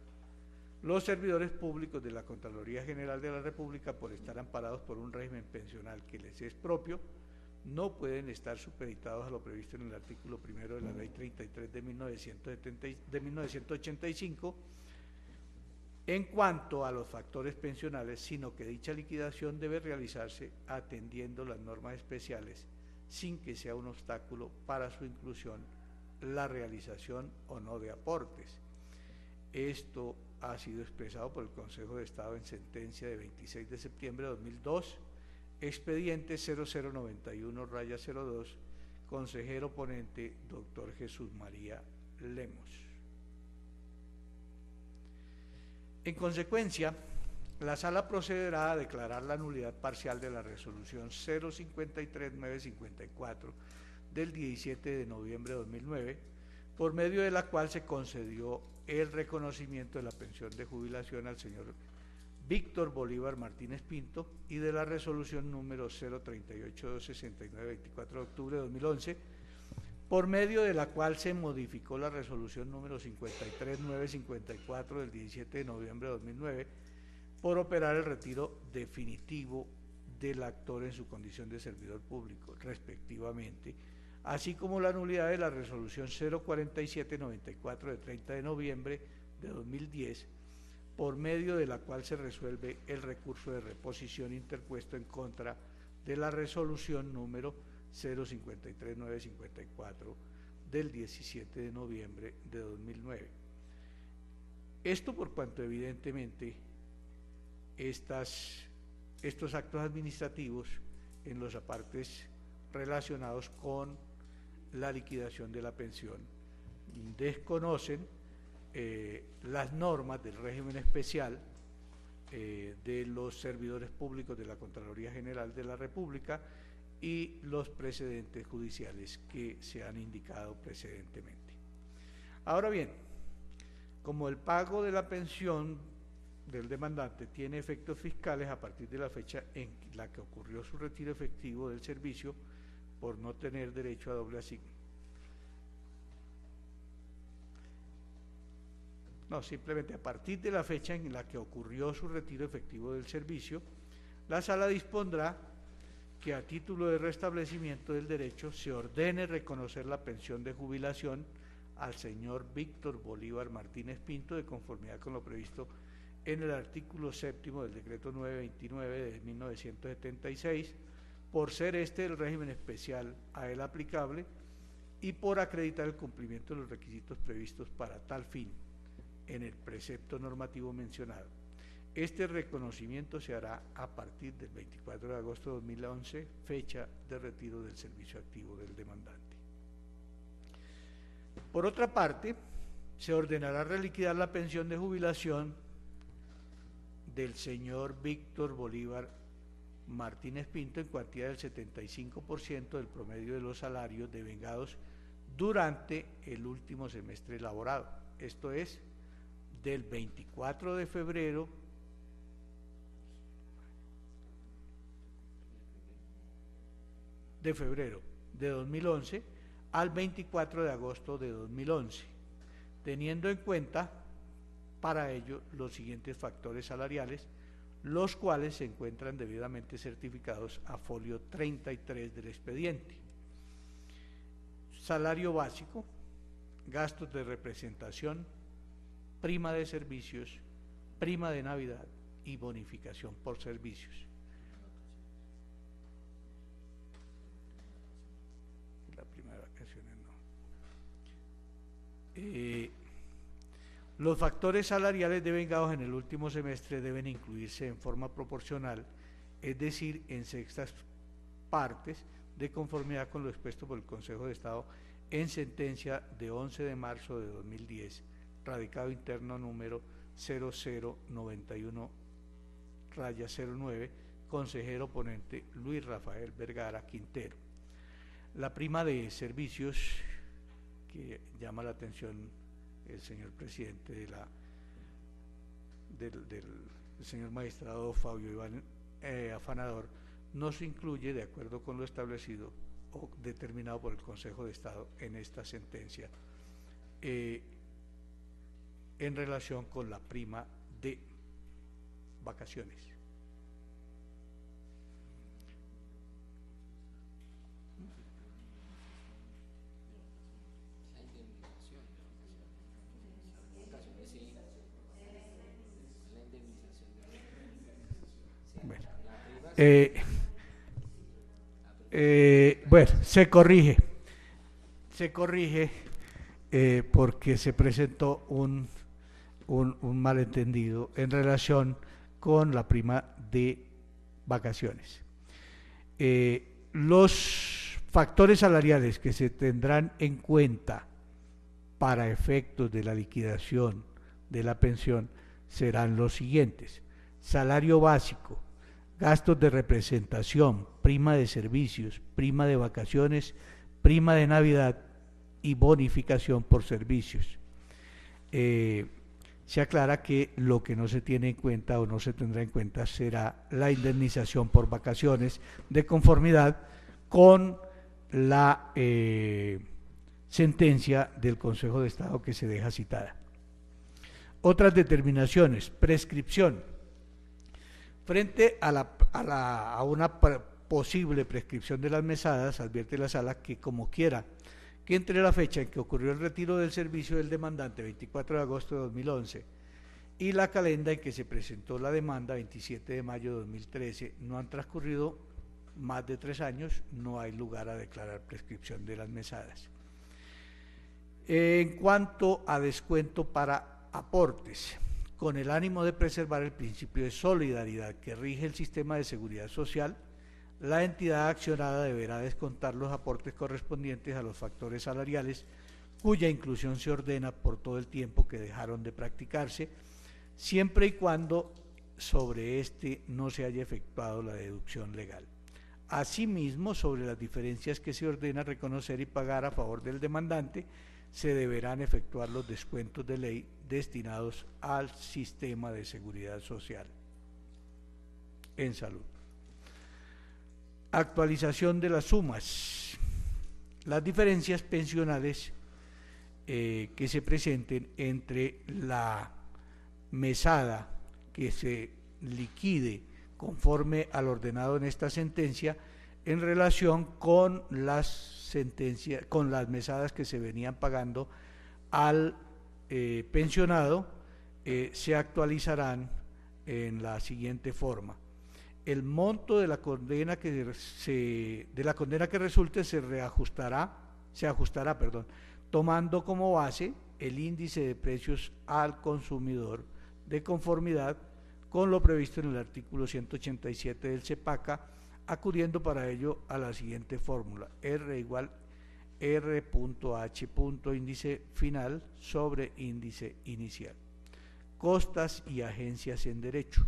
Speaker 1: los servidores públicos de la Contraloría General de la República, por estar amparados por un régimen pensional que les es propio, no pueden estar supeditados a lo previsto en el artículo primero de la Ley 33 de 1985, en cuanto a los factores pensionales, sino que dicha liquidación debe realizarse atendiendo las normas especiales, sin que sea un obstáculo para su inclusión la realización o no de aportes. Esto ha sido expresado por el Consejo de Estado en sentencia de 26 de septiembre de 2002, expediente 0091/02, consejero ponente doctor Jesús María Lemos. En consecuencia, la Sala procederá a declarar la nulidad parcial de la resolución 053-954 del 17 de noviembre de 2009, por medio de la cual se concedió el reconocimiento de la pensión de jubilación al señor Víctor Bolívar Martínez Pinto y de la resolución número 038-269, 24 de octubre de 2011, por medio de la cual se modificó la resolución número 53954 del 17 de noviembre de 2009 por operar el retiro definitivo del actor en su condición de servidor público, respectivamente, así como la nulidad de la resolución 04794 de 30 de noviembre de 2010, por medio de la cual se resuelve el recurso de reposición interpuesto en contra de la resolución número 053954 del 17 de noviembre de 2009. Esto por cuanto evidentemente estos actos administrativos en los apartes relacionados con la liquidación de la pensión desconocen las normas del régimen especial de los servidores públicos de la Contraloría General de la República y los precedentes judiciales que se han indicado precedentemente. Ahora bien, como el pago de la pensión del demandante tiene efectos fiscales a partir de la fecha en la que ocurrió su retiro efectivo del servicio por no tener derecho a doble asigno. No, simplemente a partir de la fecha en la que ocurrió su retiro efectivo del servicio, la Sala dispondrá que a título de restablecimiento del derecho se ordene reconocer la pensión de jubilación al señor Víctor Bolívar Martínez Pinto de conformidad con lo previsto en el artículo 7º del decreto 929 de 1976, por ser este el régimen especial a él aplicable y por acreditar el cumplimiento de los requisitos previstos para tal fin en el precepto normativo mencionado. Este reconocimiento se hará a partir del 24 de agosto de 2011, fecha de retiro del servicio activo del demandante. Por otra parte, se ordenará reliquidar la pensión de jubilación del señor Víctor Bolívar Martínez Pinto en cuantía del 75% del promedio de los salarios devengados durante el último semestre laborado, esto es, del 24 de febrero de 2011 al 24 de agosto de 2011, teniendo en cuenta para ello los siguientes factores salariales, los cuales se encuentran debidamente certificados a folio 33 del expediente. Salario básico, gastos de representación, prima de servicios, prima de Navidad y bonificación por servicios. La prima de vacaciones no. Los factores salariales devengados en el último semestre deben incluirse en forma proporcional, es decir, en sextas partes, de conformidad con lo expuesto por el Consejo de Estado en sentencia de 11 de marzo de 2010, radicado interno número 0091-09, consejero ponente Luis Rafael Vergara Quintero. La prima de servicios, que llama la atención el señor presidente del señor magistrado Fabio Iván Afanador, no se incluye de acuerdo con lo establecido o determinado por el Consejo de Estado en esta sentencia en relación con la prima de vacaciones. Bueno, se corrige porque se presentó un malentendido en relación con la prima de vacaciones. Los factores salariales que se tendrán en cuenta para efectos de la liquidación de la pensión serán los siguientes: salario básico, gastos de representación, prima de servicios, prima de vacaciones, prima de Navidad y bonificación por servicios. Se aclara que lo que no se tiene en cuenta o no se tendrá en cuenta será la indemnización por vacaciones de conformidad con la sentencia del Consejo de Estado que se deja citada. Otras determinaciones: prescripción. Frente a una posible prescripción de las mesadas, advierte la Sala que, como quiera que entre la fecha en que ocurrió el retiro del servicio del demandante, 24 de agosto de 2011, y la calenda en que se presentó la demanda, 27 de mayo de 2013, no han transcurrido más de 3 años, no hay lugar a declarar prescripción de las mesadas. En cuanto a descuento para aportes, con el ánimo de preservar el principio de solidaridad que rige el sistema de seguridad social, la entidad accionada deberá descontar los aportes correspondientes a los factores salariales cuya inclusión se ordena por todo el tiempo que dejaron de practicarse, siempre y cuando sobre este no se haya efectuado la deducción legal. Asimismo, sobre las diferencias que se ordena reconocer y pagar a favor del demandante, se deberán efectuar los descuentos de ley destinados al sistema de seguridad social en salud. Actualización de las sumas. Las diferencias pensionales que se presenten entre la mesada que se liquide conforme al ordenado en esta sentencia en relación con las mesadas que se venían pagando al pensionado, se actualizarán en la siguiente forma: el monto de la condena que resulte se ajustará, tomando como base el índice de precios al consumidor de conformidad con lo previsto en el artículo 187 del CEPACA, acudiendo para ello a la siguiente fórmula: R igual R.H. índice final sobre índice inicial. Costas y agencias en derecho.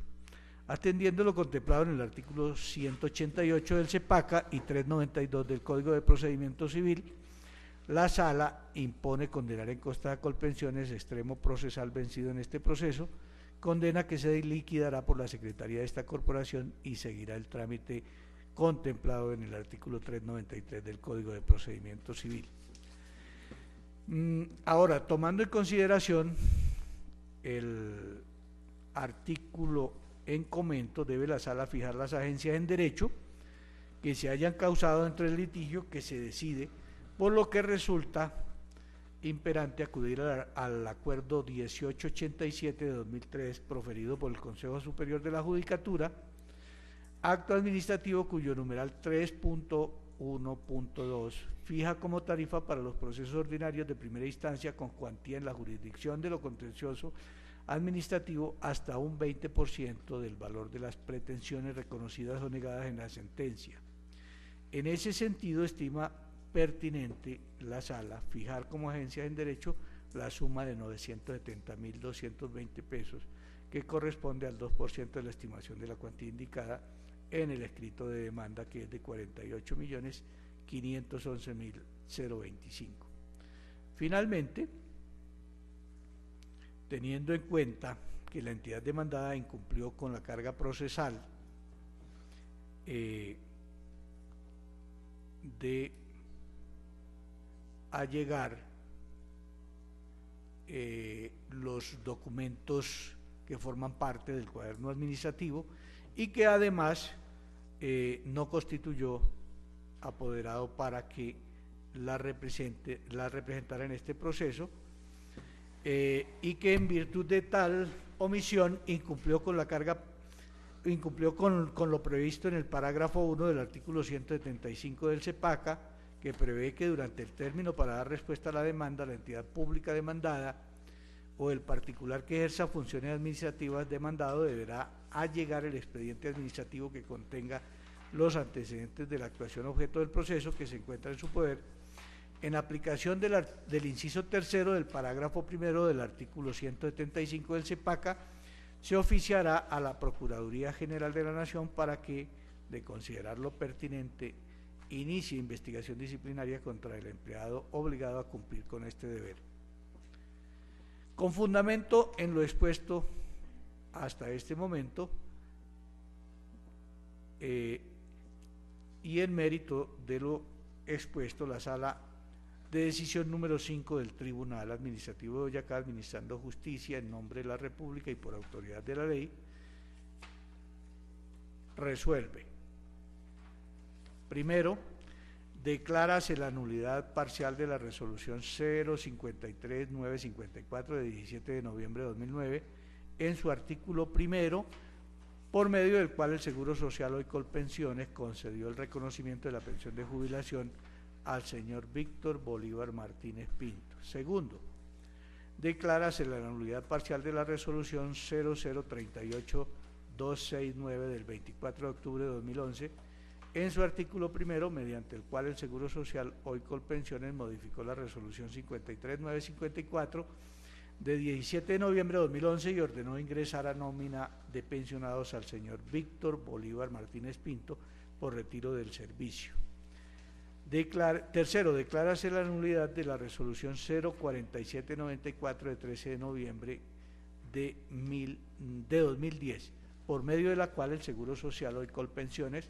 Speaker 1: Atendiendo lo contemplado en el artículo 188 del CEPACA y 392 del Código de Procedimiento Civil, la Sala impone condenar en costa de Colpensiones extremo procesal vencido en este proceso, condena que se liquidará por la Secretaría de esta corporación y seguirá el trámite contemplado en el artículo 393 del Código de Procedimiento Civil. Ahora, tomando en consideración el artículo en comento, debe la Sala fijar las agencias en derecho que se hayan causado entre el litigio que se decide, por lo que resulta imperante acudir al acuerdo 1887 de 2003 proferido por el Consejo Superior de la Judicatura, acto administrativo cuyo numeral 3.1.2 fija como tarifa para los procesos ordinarios de primera instancia con cuantía en la jurisdicción de lo contencioso administrativo hasta un 20% del valor de las pretensiones reconocidas o negadas en la sentencia. En ese sentido, estima pertinente la Sala fijar como agencia en derecho la suma de 970.220 pesos, que corresponde al 2% de la estimación de la cuantía indicada en el escrito de demanda, que es de 48.511.025. Finalmente, teniendo en cuenta que la entidad demandada incumplió con la carga procesal de allegar los documentos que forman parte del cuaderno administrativo y que además no constituyó apoderado para que la representara en este proceso, y que en virtud de tal omisión incumplió con lo previsto en el parágrafo 1 del artículo 175 del CEPACA, que prevé que durante el término para dar respuesta a la demanda, la entidad pública demandada o el particular que ejerza funciones administrativas demandado deberá allegar el expediente administrativo que contenga los antecedentes de la actuación objeto del proceso que se encuentra en su poder, en aplicación del inciso tercero del parágrafo primero del artículo 175 del CEPACA. Se oficiará a la Procuraduría General de la Nación para que, de considerarlo pertinente, inicie investigación disciplinaria contra el empleado obligado a cumplir con este deber. Con fundamento en lo expuesto hasta este momento y en mérito de lo expuesto, la Sala de decisión número 5 del Tribunal Administrativo de Boyacá, administrando justicia en nombre de la República y por autoridad de la ley, resuelve. Primero, declárase la nulidad parcial de la resolución 053-954 de 17 de noviembre de 2009 en su artículo primero, por medio del cual el Seguro Social Hoy Colpensiones concedió el reconocimiento de la pensión de jubilación al señor Víctor Bolívar Martínez Pinto. Segundo, declárase la nulidad parcial de la resolución 0038269 del 24 de octubre de 2011 en su artículo primero, mediante el cual el Seguro Social Hoy Colpensiones modificó la resolución 53954 de 17 de noviembre de 2011 y ordenó ingresar a nómina de pensionados al señor Víctor Bolívar Martínez Pinto por retiro del servicio. Tercero, declárase la nulidad de la resolución 04794 de 13 de noviembre de 2010, por medio de la cual el Seguro Social Hoy Colpensiones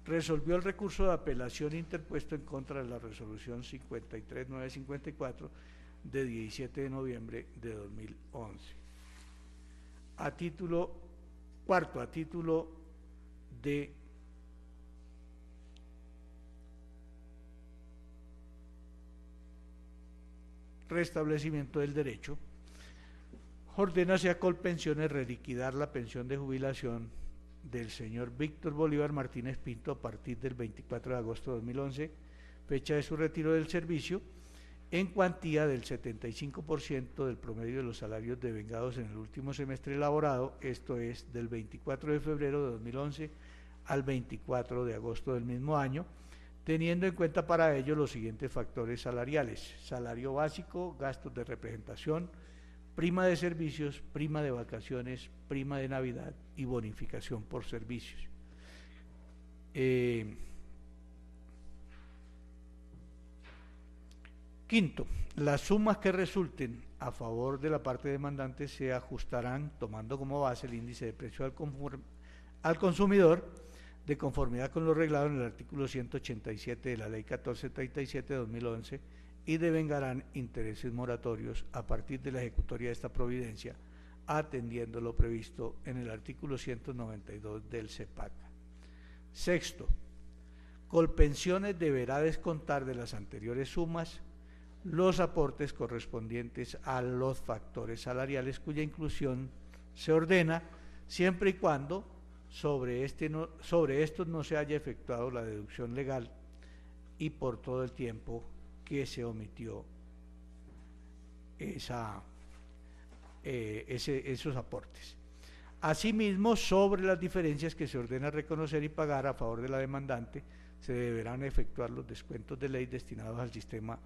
Speaker 1: resolvió el recurso de apelación interpuesto en contra de la resolución 53954 de 17 de noviembre de 2011. Cuarto, a título de restablecimiento del derecho, ordénase a Colpensiones reliquidar la pensión de jubilación del señor Víctor Bolívar Martínez Pinto a partir del 24 de agosto de 2011, fecha de su retiro del servicio, en cuantía del 75% del promedio de los salarios devengados en el último semestre elaborado, esto es, del 24 de febrero de 2011 al 24 de agosto del mismo año, teniendo en cuenta para ello los siguientes factores salariales: salario básico, gastos de representación, prima de servicios, prima de vacaciones, prima de Navidad y bonificación por servicios. Quinto, las sumas que resulten a favor de la parte demandante se ajustarán tomando como base el índice de precio al consumidor de conformidad con lo reglado en el artículo 187 de la Ley 1437 de 2011 y devengarán intereses moratorios a partir de la ejecutoria de esta providencia, atendiendo lo previsto en el artículo 192 del CEPACA. Sexto, Colpensiones deberá descontar de las anteriores sumas los aportes correspondientes a los factores salariales cuya inclusión se ordena siempre y cuando sobre estos no se haya efectuado la deducción legal y por todo el tiempo que se omitió esos aportes. Asimismo, sobre las diferencias que se ordena reconocer y pagar a favor de la demandante, se deberán efectuar los descuentos de ley destinados al sistema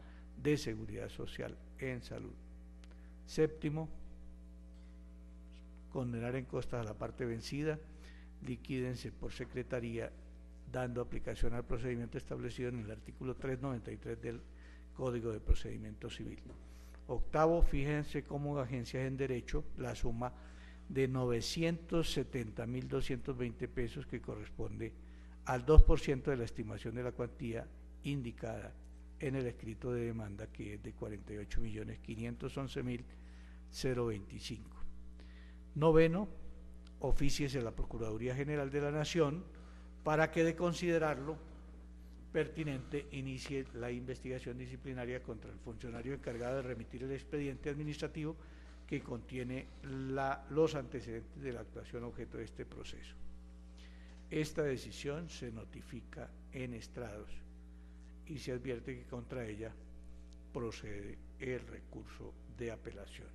Speaker 1: de seguridad social en salud. Séptimo, condenar en costas a la parte vencida, liquídense por secretaría, dando aplicación al procedimiento establecido en el artículo 393 del Código de Procedimiento Civil. Octavo, fíjense como agencias en derecho la suma de 970.220 pesos que corresponde al 2% de la estimación de la cuantía indicada en el escrito de demanda, que es de 48.511.025. Noveno, ofíciese a la Procuraduría General de la Nación para que, de considerarlo pertinente, inicie la investigación disciplinaria contra el funcionario encargado de remitir el expediente administrativo que contiene los antecedentes de la actuación objeto de este proceso. Esta decisión se notifica en estrados y se advierte que contra ella procede el recurso de apelación.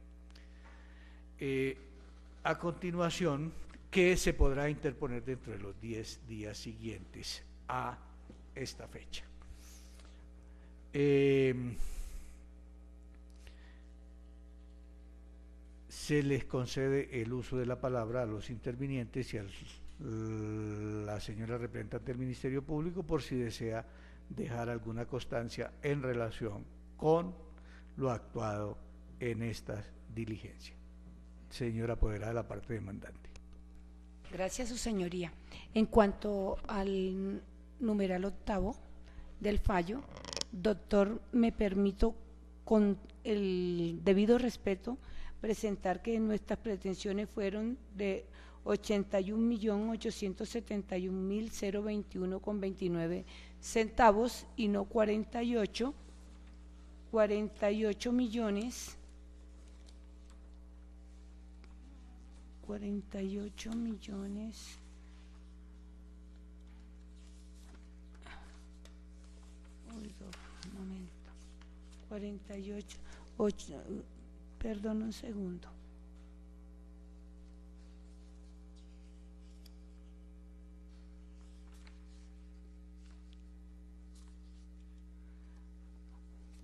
Speaker 1: A continuación, que se podrá interponer dentro de los 10 días siguientes a esta fecha. Se les concede el uso de la palabra a los intervinientes y a la señora representante del Ministerio Público por si desea dejar alguna constancia en relación con lo actuado en estas diligencias. Señora apoderada de la parte demandante.
Speaker 2: Gracias, su señoría. En cuanto al numeral octavo del fallo, Doctor, me permito, con el debido respeto, presentar que nuestras pretensiones fueron de 81.871.021,29 centavos y no 48 millones 48 millones. Un momento. 48, perdón un segundo.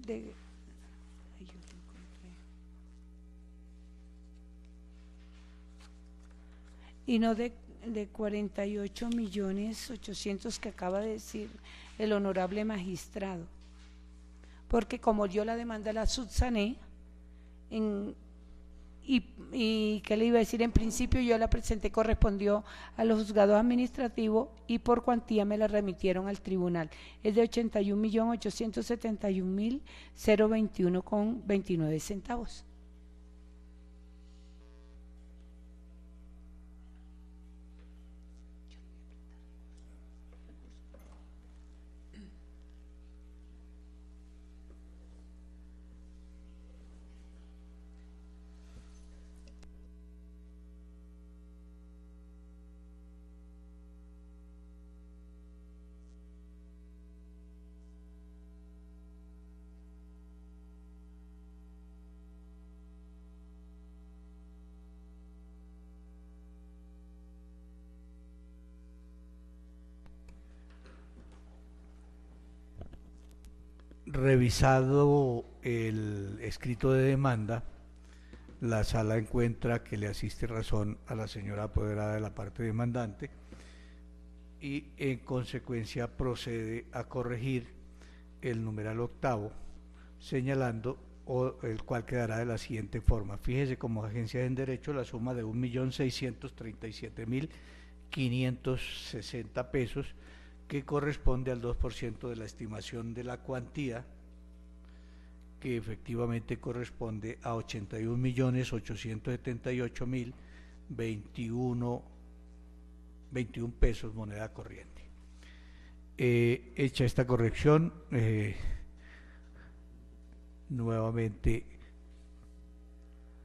Speaker 2: Ay, yo lo encontré. Y no de 48.800.000 que acaba de decir el honorable magistrado, porque como yo la demanda la subsané, y qué le iba a decir, en principio yo la presenté, correspondió a los juzgados administrativos y por cuantía me la remitieron al tribunal, es de 81.871.021,29 centavos.
Speaker 1: Revisado el escrito de demanda, la sala encuentra que le asiste razón a la señora apoderada de la parte demandante y en consecuencia procede a corregir el numeral octavo, señalando el cual quedará de la siguiente forma. Fíjese, como agencia en derecho, la suma de 1.637.560 pesos, que corresponde al 2% de la estimación de la cuantía, que efectivamente corresponde a 81.878.021 pesos moneda corriente. Hecha esta corrección, nuevamente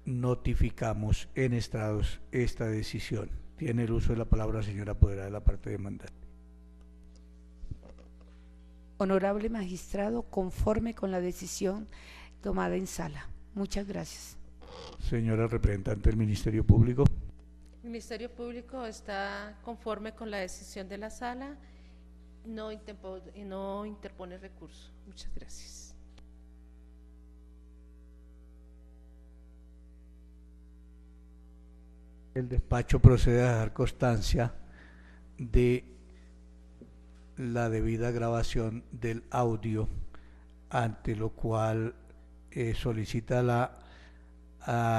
Speaker 1: notificamos en estrados esta decisión. Tiene el uso de la palabra, señora apoderada de la parte demandante.
Speaker 2: Honorable magistrado, conforme con la decisión tomada en sala. Muchas gracias.
Speaker 1: Señora representante del Ministerio Público.
Speaker 3: El Ministerio Público está conforme con la decisión de la sala, no interpone recurso. Muchas gracias.
Speaker 1: El despacho procede a dar constancia de la debida grabación del audio, ante lo cual solicita a la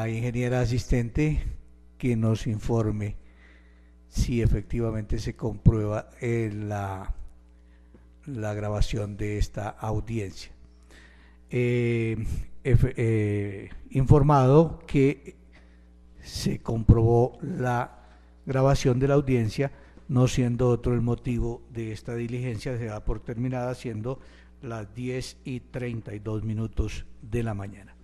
Speaker 1: ingeniera asistente que nos informe si efectivamente se comprueba la grabación de esta audiencia. Informado que se comprobó la grabación de la audiencia, no siendo otro el motivo de esta diligencia, se da por terminada siendo las 10:32 de la mañana.